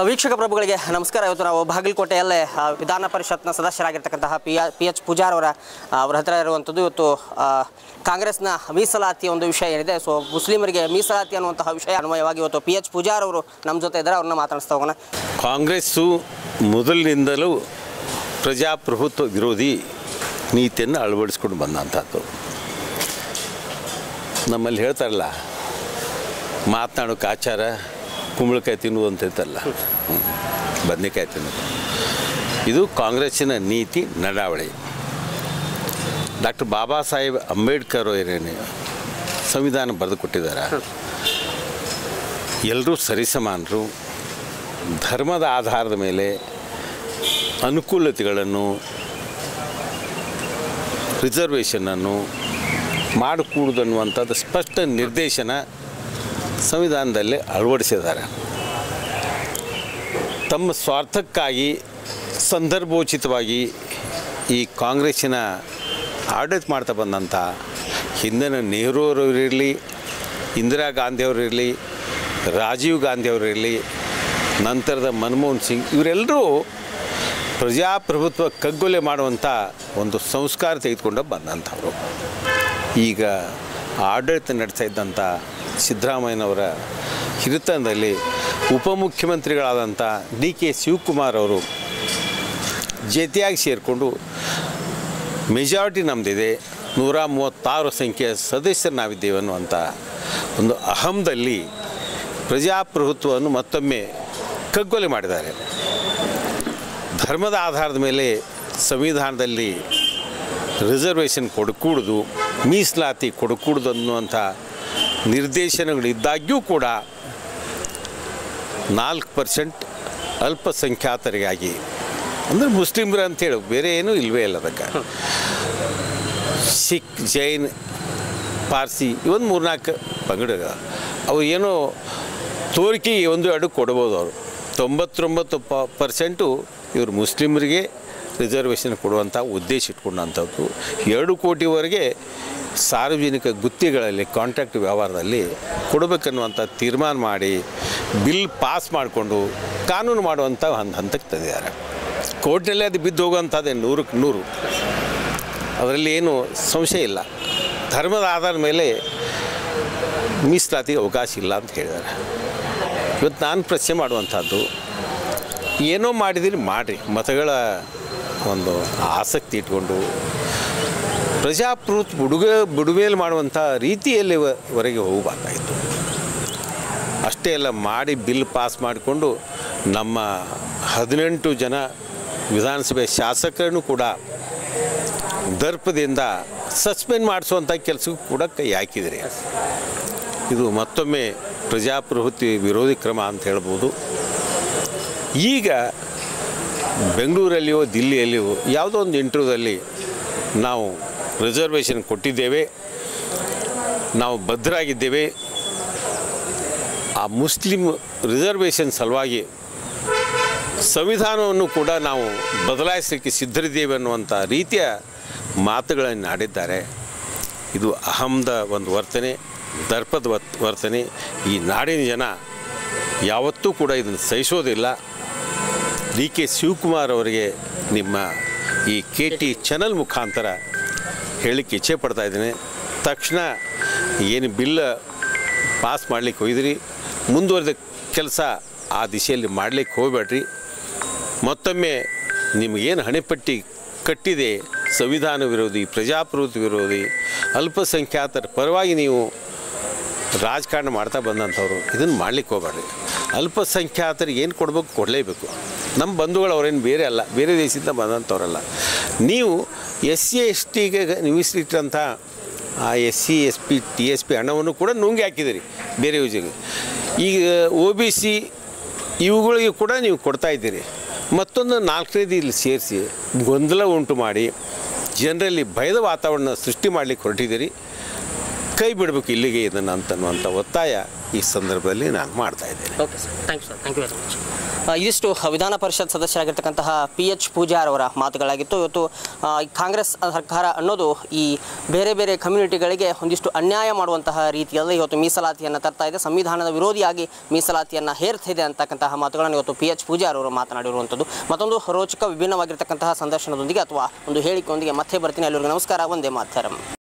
ವೀಕ್ಷಕ ಪ್ರಭುಗಳಿಗೆ ನಮಸ್ಕಾರ. ಇವತ್ತು ನಾವು ಬಾಗಲಕೋಟೆಯಲ್ಲೇ ವಿಧಾನ ಪರಿಷತ್ನ ಸದಸ್ಯರಾಗಿರ್ತಕ್ಕಂತಹ ಪಿ ಎಚ್ ಪೂಜಾರ್ ಅವರ ಹತ್ರ ಇರುವಂಥದ್ದು. ಇವತ್ತು ಕಾಂಗ್ರೆಸ್ನ ಮೀಸಲಾತಿ ಒಂದು ವಿಷಯ ಏನಿದೆ, ಸೊ ಮುಸ್ಲಿಮರಿಗೆ ಮೀಸಲಾತಿ ಅನ್ನುವಂತಹ ವಿಷಯ ಅನ್ವಯವಾಗಿ ಇವತ್ತು ಪಿ ಎಚ್ ಪೂಜಾರ್ ಅವರು ನಮ್ಮ ಜೊತೆ ಇದ್ದಾರೆ. ಅವ್ರನ್ನ ಮಾತಾಡಿಸ್ತಾ ಹೋಗೋಣ. ಕಾಂಗ್ರೆಸ್ಸು ಮೊದಲಿನಿಂದಲೂ ಪ್ರಜಾಪ್ರಭುತ್ವ ವಿರೋಧಿ ನೀತಿಯನ್ನು ಅಳವಡಿಸ್ಕೊಂಡು ಬಂದಂಥದ್ದು. ನಮ್ಮಲ್ಲಿ ಹೇಳ್ತಾರಲ್ಲ, ಮಾತನಾಡೋಕೆ ಆಚಾರ, ಕುಂಬಳಕಾಯಿ ತಿನ್ನುವುದು ಅಂತ ಇರ್ತಲ್ಲ, ಬದನೆಕಾಯಿ ತಿನ್ನೋದು. ಇದು ಕಾಂಗ್ರೆಸ್ಸಿನ ನೀತಿ ನಡಾವಳಿ. ಡಾಕ್ಟರ್ ಬಾಬಾ ಸಾಹೇಬ್ ಅಂಬೇಡ್ಕರ್ ಅವರೇನೆ ಸಂವಿಧಾನ ಬರೆದು ಕೊಟ್ಟಿದ್ದಾರೆ. ಎಲ್ಲರೂ ಸರಿಸಮಾನರು, ಧರ್ಮದ ಆಧಾರದ ಮೇಲೆ ಅನುಕೂಲತೆಗಳನ್ನು, ರಿಸರ್ವೇಷನನ್ನು ಮಾಡಿಕೊಡುವುದನ್ನುವಂಥದ್ದು ಸ್ಪಷ್ಟ ನಿರ್ದೇಶನ ಸಂವಿಧಾನದಲ್ಲಿ ಅಳವಡಿಸಿದ್ದಾರೆ. ತಮ್ಮ ಸ್ವಾರ್ಥಕ್ಕಾಗಿ ಸಂದರ್ಭೋಚಿತವಾಗಿ ಈ ಕಾಂಗ್ರೆಸ್ಸಿನ ಆಡಳಿತ ಮಾಡ್ತಾ ಬಂದಂಥ ಹಿಂದಿನ ನೆಹರು ಅವರಿರಲಿ, ಇಂದಿರಾ ಗಾಂಧಿಯವರಿರಲಿ, ರಾಜೀವ್ ಗಾಂಧಿಯವರಿರಲಿ, ನಂತರದ ಮನಮೋಹನ್ ಸಿಂಗ್, ಇವರೆಲ್ಲರೂ ಪ್ರಜಾಪ್ರಭುತ್ವ ಕಗ್ಗೊಲೆ ಮಾಡುವಂಥ ಒಂದು ಸಂಸ್ಕಾರ ತೆಗೆದುಕೊಂಡು ಬಂದಂಥವರು. ಈಗ ಆಡಳಿತ ನಡೆಸ್ತಾ ಇದ್ದಂಥ ಸಿದ್ದರಾಮಯ್ಯನವರ ಹಿರಿತನದಲ್ಲಿ ಉಪಮುಖ್ಯಮಂತ್ರಿಗಳಾದಂಥ ಡಿ ಕೆ ಶಿವಕುಮಾರ್ ಅವರು ಜೊತೆಯಾಗಿ ಸೇರಿಕೊಂಡು ಮೆಜಾರಿಟಿ ನಮ್ಮದಿದೆ, 136 ಸಂಖ್ಯೆಯ ಸದಸ್ಯರು ನಾವಿದ್ದೇವೆ ಅನ್ನುವಂಥ ಒಂದು ಅಹಂದಲ್ಲಿ ಪ್ರಜಾಪ್ರಭುತ್ವವನ್ನು ಮತ್ತೊಮ್ಮೆ ಕಗ್ಗೊಲೆ ಮಾಡಿದ್ದಾರೆ. ಧರ್ಮದ ಆಧಾರದ ಮೇಲೆ ಸಂವಿಧಾನದಲ್ಲಿ ರಿಸರ್ವೇಷನ್ ಕೊಡಕೂಡದು, ಮೀಸಲಾತಿ ಕೊಡಕೂಡದು ಅನ್ನುವಂಥ ನಿರ್ದೇಶನಗಳಿದ್ದಾಗ್ಯೂ ಕೂಡ 4% ಅಲ್ಪಸಂಖ್ಯಾತರಿಗಾಗಿ, ಅಂದರೆ ಮುಸ್ಲಿಮ್ರು ಅಂತೇಳಿ ಬೇರೆ ಏನೂ ಇಲ್ಲವೇ ಇಲ್ಲ. ಅದಕ್ಕೆ ಸಿಖ್, ಜೈನ್, ಪಾರ್ಸಿ ಇವೊಂದು 3-4 ಪಂಗಡ ಅವು ಏನೋ ತೋರಿಕೆ 1-2 ಕೊಡ್ಬೋದು. ಅವರು 99% ಇವರು ಮುಸ್ಲಿಮರಿಗೆ ರಿಸರ್ವೇಷನ್ ಕೊಡುವಂಥ ಉದ್ದೇಶ ಇಟ್ಕೊಂಡಂಥದ್ದು. 2 ಕೋಟಿವರೆಗೆ ಸಾರ್ವಜನಿಕ ಗುತ್ತಿಗೆಗಳಲ್ಲಿ, ಕಾಂಟ್ರಾಕ್ಟ್ ವ್ಯವಹಾರದಲ್ಲಿ ಕೊಡಬೇಕನ್ನುವಂಥ ತೀರ್ಮಾನ ಮಾಡಿ ಬಿಲ್ ಪಾಸ್ ಮಾಡಿಕೊಂಡು ಕಾನೂನು ಮಾಡುವಂಥ ಒಂದು ಹಂತಕ್ಕೆ ತಂದಿದ್ದಾರೆ. ಕೋರ್ಟ್ನಲ್ಲಿ ಅದು ಬಿದ್ದು ಹೋಗುವಂಥದ್ದೇ 100ಕ್ಕೆ 100, ಅದರಲ್ಲಿ ಏನು ಸಂಶಯ ಇಲ್ಲ. ಧರ್ಮದ ಆಧಾರದ ಮೇಲೆ ಮೀಸಲಾತಿಗೆ ಅವಕಾಶ ಇಲ್ಲ ಅಂತ ಹೇಳಿದ್ದಾರೆ. ಇವತ್ತು ನಾನು ಪ್ರಶ್ನೆ ಮಾಡುವಂಥದ್ದು, ಏನೋ ಮಾಡಿದಿರಿ ಮಾಡಿರಿ, ಮತಗಳ ಒಂದು ಆಸಕ್ತಿ ಇಟ್ಕೊಂಡು ಪ್ರಜಾಪ್ರಭುತ್ವ ಬಿಡುಗಡೆ ಮಾಡುವಂಥ ರೀತಿಯಲ್ಲಿವರೆಗೆ ಹೋಗಬೇಕಾಯಿತು. ಅಷ್ಟೇ ಎಲ್ಲ ಮಾಡಿ ಬಿಲ್ ಪಾಸ್ ಮಾಡಿಕೊಂಡು ನಮ್ಮ 18 ಜನ ವಿಧಾನಸಭೆ ಶಾಸಕರನ್ನು ಕೂಡ ದರ್ಪದಿಂದ ಸಸ್ಪೆಂಡ್ ಮಾಡಿಸುವಂಥ ಕೆಲಸಕ್ಕೂ ಕೂಡ ಕೈ ಹಾಕಿದ್ರಿ. ಇದು ಮತ್ತೊಮ್ಮೆ ಪ್ರಜಾಪ್ರಭುತ್ವ ವಿರೋಧಿ ಕ್ರಮ ಅಂತ ಹೇಳ್ಬೋದು. ಈಗ ಬೆಂಗಳೂರಲ್ಲಿಯೋ ದಿಲ್ಲಿಯಲ್ಲಿಯೋ ಯಾವುದೋ ಒಂದು ಇಂಟರ್ವ್ಯೂದಲ್ಲಿ ನಾವು ರಿಸರ್ವೇಷನ್ ಕೊಟ್ಟಿದ್ದೇವೆ, ನಾವು ಬದ್ಧರಾಗಿದ್ದೇವೆ, ಆ ಮುಸ್ಲಿಂ ರಿಸರ್ವೇಷನ್ ಸಲುವಾಗಿ ಸಂವಿಧಾನವನ್ನು ಕೂಡ ನಾವು ಬದಲಾಯಿಸಲಿಕ್ಕೆ ಸಿದ್ಧರಿದ್ದೇವೆ ಅನ್ನುವಂಥ ರೀತಿಯ ಮಾತುಗಳನ್ನು ಆಡಿದ್ದಾರೆ. ಇದು ಅಹಂದ ಒಂದು ವರ್ತನೆ, ದರ್ಪದ ವರ್ತನೆ. ಈ ನಾಡಿನ ಜನ ಯಾವತ್ತೂ ಕೂಡ ಇದನ್ನು ಸಹಿಸೋದಿಲ್ಲ. ಡಿ ಕೆ ಶಿವಕುಮಾರ್ ಅವರಿಗೆ ನಿಮ್ಮ ಈ KT ಚಾನಲ್ ಮುಖಾಂತರ ಹೇಳಲಿಕ್ಕೆ ಇಚ್ಛೆ ಪಡ್ತಾ ಇದ್ದೀನಿ, ತಕ್ಷಣ ಏನು ಬಿಲ್ ಪಾಸ್ ಮಾಡಲಿಕ್ಕೆ ಹೋಗಿದ್ರಿ, ಮುಂದುವರೆದ ಕೆಲಸ ಆ ದಿಶೆಯಲ್ಲಿ ಮಾಡಲಿಕ್ಕೆ ಹೋಗಬೇಡ್ರಿ. ಮತ್ತೊಮ್ಮೆ ನಿಮಗೇನು ಹಣೆಪಟ್ಟಿ ಕಟ್ಟಿದೆ, ಸಂವಿಧಾನ ವಿರೋಧಿ, ಪ್ರಜಾಪ್ರಭುತ್ವ ವಿರೋಧಿ, ಅಲ್ಪಸಂಖ್ಯಾತರ ಪರವಾಗಿ ನೀವು ರಾಜಕಾರಣ ಮಾಡ್ತಾ ಬಂದಂಥವ್ರು, ಇದನ್ನು ಮಾಡಲಿಕ್ಕೆ ಹೋಗಬೇಡ್ರಿ. ಅಲ್ಪಸಂಖ್ಯಾತರಿಗೆ ಏನು ಕೊಡಬೇಕು ಕೊಡಲೇಬೇಕು. ನಮ್ಮ ಬಂಧುಗಳು ಅವರೇನು ಬೇರೆ ಅಲ್ಲ, ಬೇರೆ ದೇಶದಿಂದ ಬಂದಂಥವ್ರಲ್ಲ. ನೀವು SC STಗೆ ಮೀಸಲಿಟ್ಟಂಥ ಆ SC SP TSP ಹಣವನ್ನು ಕೂಡ ನುಂಗಿ ಹಾಕಿದಿರಿ ಬೇರೆ ಯೋಜನೆಗೆ. ಈಗ OBC ಇವುಗಳಿಗೆ ಕೂಡ ನೀವು ಕೊಡ್ತಾಯಿದ್ದೀರಿ. ಮತ್ತೊಂದು 4ನೇದು ಇಲ್ಲಿ ಸೇರಿಸಿ ಗೊಂದಲ ಉಂಟು ಮಾಡಿ ಜನರಲ್ಲಿ ಭಯದ ವಾತಾವರಣ ಸೃಷ್ಟಿ ಮಾಡಲಿಕ್ಕೆ ಹೊರಟಿದ್ದೀರಿ. ಕೈ ಬಿಡಬೇಕು ಇಲ್ಲಿಗೆ ಇದನ್ನು ಅಂತನ್ನುವಂಥ ಒತ್ತಾಯ ಈ ಸಂದರ್ಭದಲ್ಲಿ ನಾನು ಮಾಡ್ತಾಯಿದ್ದೇನೆ. Okay sir, thank you sir, thank you very much. ಇದಿಷ್ಟು ವಿಧಾನ ಪರಿಷತ್ ಸದಸ್ಯರಾಗಿರ್ತಕ್ಕಂತಹ PH ಪೂಜಾರ್ ಅವರ ಮಾತುಗಳಾಗಿತ್ತು. ಇವತ್ತು ಕಾಂಗ್ರೆಸ್ ಸರ್ಕಾರ ಅನ್ನೋದು ಈ ಬೇರೆ ಬೇರೆ ಕಮ್ಯುನಿಟಿಗಳಿಗೆ ಒಂದಿಷ್ಟು ಅನ್ಯಾಯ ಮಾಡುವಂತಹ ರೀತಿಯಲ್ಲಿ ಇವತ್ತು ಮೀಸಲಾತಿಯನ್ನು ತರ್ತಾ ಇದೆ, ಸಂವಿಧಾನದ ವಿರೋಧಿಯಾಗಿ ಮೀಸಲಾತಿಯನ್ನು ಹೇರ್ತಿದೆ ಅಂತಕ್ಕಂತಹ ಮಾತುಗಳನ್ನು ಇವತ್ತು PH ಪೂಜಾರ್ ಅವರು ಮಾತನಾಡಿರುವಂಥದ್ದು. ಮತ್ತೊಂದು ರೋಚಕ ವಿಭಿನ್ನವಾಗಿರ್ತಕ್ಕಂತಹ ಸಂದರ್ಶನದೊಂದಿಗೆ ಅಥವಾ ಒಂದು ಹೇಳಿಕೆಯೊಂದಿಗೆ ಮತ್ತೆ ಬರ್ತೀನಿ. ಎಲ್ಲರಿಗೂ ನಮಸ್ಕಾರ. ವಂದೇ ಮಾತರಂ.